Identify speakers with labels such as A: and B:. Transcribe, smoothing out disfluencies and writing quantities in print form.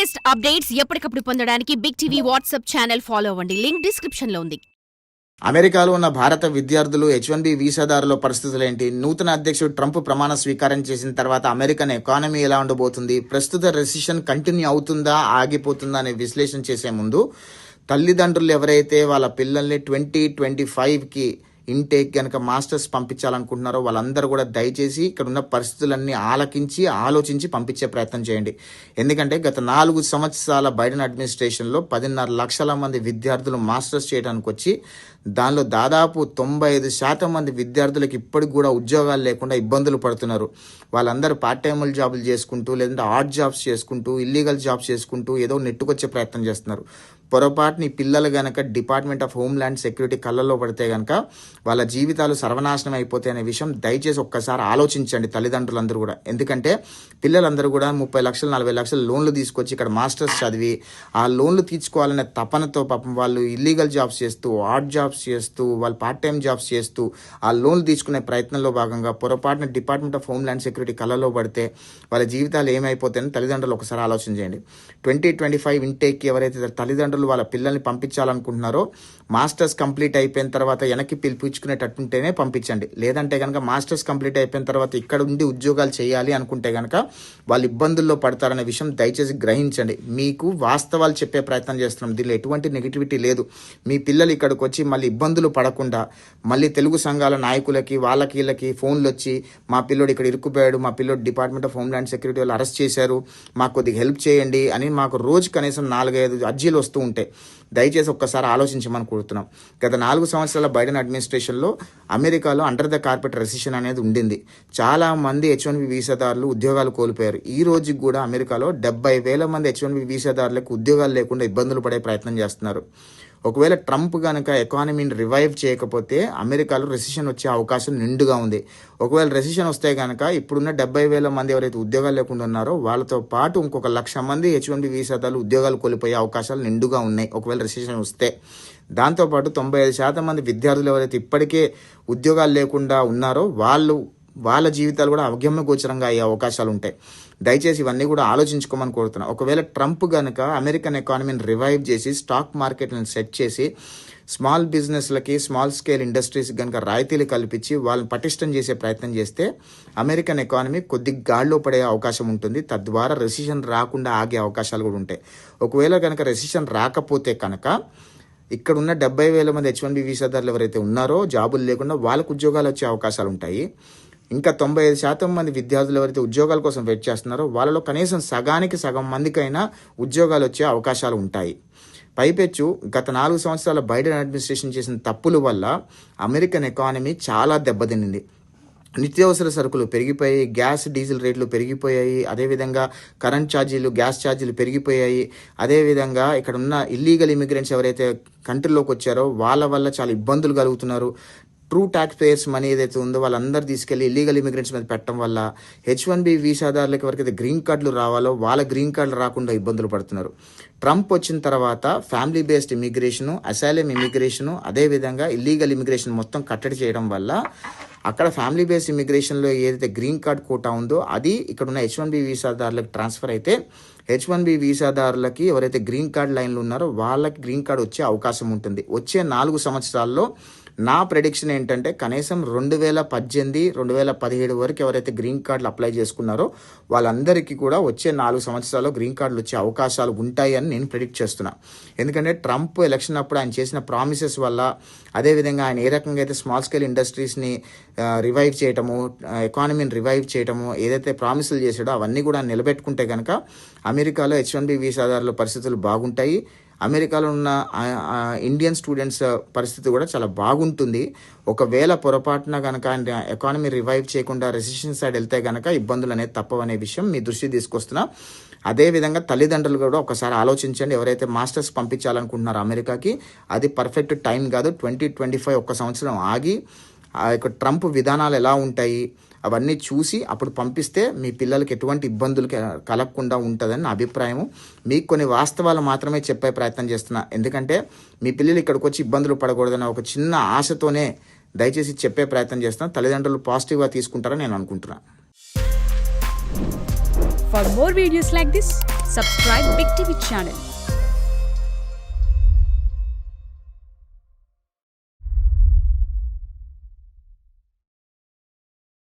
A: Latest updates ఎప్పటికప్పుడు పొందడానికి Big TV WhatsApp channel follow అవ్వండి. లింక్ డిస్క్రిప్షన్ లో ఉంది.
B: అమెరికాలో ఉన్న భారత విద్యార్థులు H1B వీసాదారుల పరిస్థితులు ఏంటి? నూతన అధ్యక్షుడు ట్రంప్ ప్రమాణ స్వీకారం చేసిన తర్వాత అమెరికన్ ఎకానమీ ఎలా ఉండబోతుంది? ప్రస్తుత రెసిషన్ కంటిన్యూ అవుతుందా, ఆగిపోతుందా అనే విశ్లేషణ చేసే ముందు తల్లిదండ్రులు ఎవరైతే వాళ్ళ పిల్లల్ని 2025కి ఇంటేక్ కనుక మాస్టర్స్ పంపించాలనుకుంటున్నారో వాళ్ళందరూ కూడా దయచేసి ఇక్కడ ఉన్న పరిస్థితులన్నీ ఆలోచించి పంపించే ప్రయత్నం చేయండి. ఎందుకంటే గత 4 సంవత్సరాల బైడెన్ అడ్మినిస్ట్రేషన్లో 10.5 లక్షల మంది విద్యార్థులు మాస్టర్స్ చేయడానికి వచ్చి దానిలో దాదాపు 95% మంది విద్యార్థులకు ఇప్పటికి కూడా ఉద్యోగాలు లేకుండా ఇబ్బందులు పడుతున్నారు. వాళ్ళందరూ పార్ట్ టైములు జాబులు చేసుకుంటూ, లేదంటే ఆర్ట్ జాబ్స్ చేసుకుంటూ, ఇల్లీగల్ జాబ్స్ చేసుకుంటూ ఏదో నెట్టుకొచ్చే ప్రయత్నం చేస్తున్నారు. పొరపాటుని పిల్లలు గనక department of home land security కళ్ళల్లో పడితే గనక వాళ్ళ జీవితాలు సర్వనాశనం అయిపోతాయి అనే విషయం దయచేసి ఒక్కసారి ఆలోచించండి తల్లిదండ్రులందరూ కూడా. ఎందుకంటే పిల్లలందరూ కూడా 30 లక్షలు 40 లక్షలు లోన్లు తీసుకొచ్చి ఇక్కడ మాస్టర్స్ చదివి ఆ లోన్లు తీర్చుకోవాలనే తపనతో పాపం వాళ్ళు ఇల్లీగల్ జాబ్స్ చేస్తూ, ఆర్ట్ జాబ్స్ చేస్తూ, వాళ్ళు పార్ట్ టైం జాబ్స్ చేస్తూ ఆ లోన్లు తీసుకునే ప్రయత్నంలో భాగంగా పొరపాటున department of home land security కళ్ళలో పడితే వాళ్ళ జీవితాలు ఏమైపోతాయని తల్లిదండ్రులు ఒకసారి ఆలోచన చేయండి. 2025 ఇంటేక్కి ఎవరైతే తల్లిదండ్రులు వాళ్ళ పిల్లల్ని పంపించాలనుకుంటున్నారో మాస్టర్స్ కంప్లీట్ అయిపోయిన తర్వాత వెనక్కి పిలిపించుకునేటట్టుంటేనే పంపించండి. లేదంటే కనుక మాస్టర్స్ కంప్లీట్ అయిపోయిన తర్వాత ఇక్కడ ఉండి ఉద్యోగాలు చేయాలి అనుకుంటే కనుక వాళ్ళు ఇబ్బందుల్లో పడతారనే విషయం దయచేసి గ్రహించండి. మీకు వాస్తవాలు చెప్పే ప్రయత్నం చేస్తున్నాం, దీనిలో ఎటువంటి నెగిటివిటీ లేదు. మీ పిల్లలు ఇక్కడికి వచ్చి మళ్ళీ ఇబ్బందులు పడకుండా మళ్ళీ తెలుగు సంఘాల నాయకులకి వాళ్ళకి వీళ్ళకి ఫోన్లు వచ్చి మా పిల్లోడు ఇక్కడ ఇరుక్కుపోయాడు, మా పిల్లోడు department of home land security వాళ్ళు అరెస్ట్ చేశారు, మాకు కొద్దిగా హెల్ప్ చేయండి అని మాకు రోజు కనీసం 4-5 అర్జీలు వస్తూ ఉంటాయి. దయచేసి ఒక్కసారి ఆలోచించమని కోరుతున్నాం. గత 4 సంవత్సరాల బైడెన్ అడ్మినిస్ట్రేషన్లో అమెరికాలో అండర్ ద కార్పెట్ రెసిషన్ అనేది ఉండింది. చాలా మంది H1B వీసాదారులు ఉద్యోగాలు కోల్పోయారు. ఈ రోజుకి కూడా అమెరికాలో 70,000 మంది H1B వీసాదారులకు ఉద్యోగాలు లేకుండా ఇబ్బందులు పడే ప్రయత్నం చేస్తున్నారు. ఒకవేళ ట్రంప్ కనుక ఎకానమీని రివైవ్ చేయకపోతే అమెరికాలో రెసిషన్ వచ్చే అవకాశం నిండుగా ఉంది. ఒకవేళ రెసిషన్ వస్తే కనుక ఇప్పుడున్న 70,000 మంది ఎవరైతే ఉద్యోగాలు లేకుండా ఉన్నారో వాళ్ళతో పాటు ఇంకొక 1,00,000 మంది H1B వీసాదారులు ఉద్యోగాలు కోల్పోయే అవకాశాలు నిండుగా ఉన్నాయి ఒకవేళ రెసిషన్ వస్తే. దాంతోపాటు 95% మంది విద్యార్థులు ఎవరైతే ఇప్పటికే ఉద్యోగాలు లేకుండా ఉన్నారో వాళ్ళ జీవితాలు కూడా అగమ్యగోచరంగా అయ్యే అవకాశాలు ఉంటాయి. దయచేసి ఇవన్నీ కూడా ఆలోచించుకోమని కోరుతున్నాను. ఒకవేళ ట్రంప్ కనుక అమెరికన్ ఎకానమీని రివైవ్ చేసి స్టాక్ మార్కెట్లను సెట్ చేసి స్మాల్ బిజినెస్లకి, స్మాల్ స్కేల్ ఇండస్ట్రీస్ కనుక రాయితీలు కల్పించి వాళ్ళని పటిష్టం చేసే ప్రయత్నం చేస్తే అమెరికన్ ఎకానమీ కొద్దిగా గాల్లో పడే అవకాశం ఉంటుంది. తద్వారా రెసిషన్ రాకుండా ఆగే అవకాశాలు కూడా ఉంటాయి. ఒకవేళ కనుక రెసిషన్ రాకపోతే కనుక ఇక్కడ ఉన్న 70,000 మంది H1B వీసాదారులు ఎవరైతే ఉన్నారో జాబులు లేకుండా వాళ్ళకు ఉద్యోగాలు వచ్చే అవకాశాలు ఉంటాయి. ఇంకా 95% మంది విద్యార్థులు ఎవరైతే ఉద్యోగాల కోసం వెయిట్ చేస్తున్నారో వాళ్ళలో కనీసం సగానికి సగం మందికైనా ఉద్యోగాలు వచ్చే అవకాశాలు ఉంటాయి. పైపెచ్చు గత 4 సంవత్సరాల బైడెన్ అడ్మినిస్ట్రేషన్ చేసిన తప్పుల వల్ల అమెరికన్ ఎకానమీ చాలా దెబ్బతినింది. నిత్యావసర సరుకులు పెరిగిపోయాయి, గ్యాస్ డీజిల్ రేట్లు పెరిగిపోయాయి, అదేవిధంగా కరెంట్ ఛార్జీలు, గ్యాస్ ఛార్జీలు పెరిగిపోయాయి. అదేవిధంగా ఇక్కడ ఉన్న ఇల్లీగల్ ఇమిగ్రెంట్స్ ఎవరైతే కంట్రీలోకి వచ్చారో వాళ్ళ వల్ల చాలా ఇబ్బందులు కలుగుతున్నారు. ట్రూ ట్యాక్స్ పేయర్స్ మనీ ఏదైతే ఉందో వాళ్ళందరూ తీసుకెళ్లి ఇల్లీగల్ ఇమిగ్రెంట్స్ మీద పెట్టడం వల్ల H1B వీసాదారులకు ఎవరికైతే గ్రీన్ కార్డులు రావాలో వాళ్ళ గ్రీన్ కార్డులు రాకుండా ఇబ్బందులు పడుతున్నారు. ట్రంప్ వచ్చిన తర్వాత family based immigration, asylum immigration, అదేవిధంగా ఇల్లీగల్ ఇమిగ్రేషన్ మొత్తం కట్టడి చేయడం వల్ల అక్కడ ఫ్యామిలీ బేస్డ్ ఇమిగ్రేషన్లో ఏదైతే గ్రీన్ కార్డ్ కోటా ఉందో అది ఇక్కడ ఉన్న H1B వీసాదారులకు ట్రాన్స్ఫర్ అయితే H1B వీసాదారులకి ఎవరైతే గ్రీన్ కార్డ్ లైన్లు ఉన్నారో వాళ్ళకి గ్రీన్ కార్డ్ వచ్చే అవకాశం ఉంటుంది. వచ్చే 4 సంవత్సరాల్లో నా ప్రెడిక్షన్ ఏంటంటే కనీసం 2018, 2017 వరకు ఎవరైతే గ్రీన్ కార్డులు అప్లై చేసుకున్నారో వాళ్ళందరికీ కూడా వచ్చే 4 సంవత్సరాల్లో గ్రీన్ కార్డులు వచ్చే అవకాశాలు ఉంటాయి అని నేను ప్రెడిక్ట్ చేస్తున్నా. ఎందుకంటే ట్రంప్ ఎలక్షన్ అప్పుడు ఆయన చేసిన ప్రామిసెస్ వల్ల, అదేవిధంగా ఆయన ఏ రకంగా అయితే స్మాల్ స్కేల్ ఇండస్ట్రీస్ని రివైవ్ చేయటము, ఎకానమీని రివైవ్ చేయటము ఏదైతే ప్రామిసులు చేసాడో అవన్నీ కూడా నిలబెట్టుకుంటే కనుక అమెరికాలో H1B వీసాదారుల పరిస్థితులు బాగుంటాయి. అమెరికాలో ఉన్న ఇండియన్ స్టూడెంట్స్ పరిస్థితి కూడా చాలా బాగుంటుంది. ఒకవేళ పొరపాటున కనుక ఎకానమీ రివైవ్ చేయకుండా రెసిషన్ సైడ్ వెళ్తే కనుక ఇబ్బందులు అనేది తప్పవనే విషయం మీ దృష్టి తీసుకొస్తున్నా. అదేవిధంగా తల్లిదండ్రులు కూడా ఒకసారి ఆలోచించండి. ఎవరైతే మాస్టర్స్ పంపించాలనుకుంటున్నారో అమెరికాకి అది పర్ఫెక్ట్ టైం కాదు. 2025 1 సంవత్సరం ఆగి ఆ యొక్క ట్రంప్ విధానాలు ఎలా ఉంటాయి అవన్నీ చూసి అప్పుడు పంపిస్తే మీ పిల్లలకి ఎటువంటి ఇబ్బందులు కలగకుండా ఉంటుందని నా అభిప్రాయము. మీకు కొన్ని వాస్తవాలు మాత్రమే చెప్పే ప్రయత్నం చేస్తున్నా. ఎందుకంటే మీ పిల్లలు ఇక్కడికి వచ్చి ఇబ్బందులు పడకూడదన్న ఒక చిన్న ఆశతోనే దయచేసి చెప్పే ప్రయత్నం చేస్తున్నా. తల్లిదండ్రులు పాజిటివ్గా తీసుకుంటారని నేను అనుకుంటున్నాను.
C: For more videos like this, Subscribe Big TV channel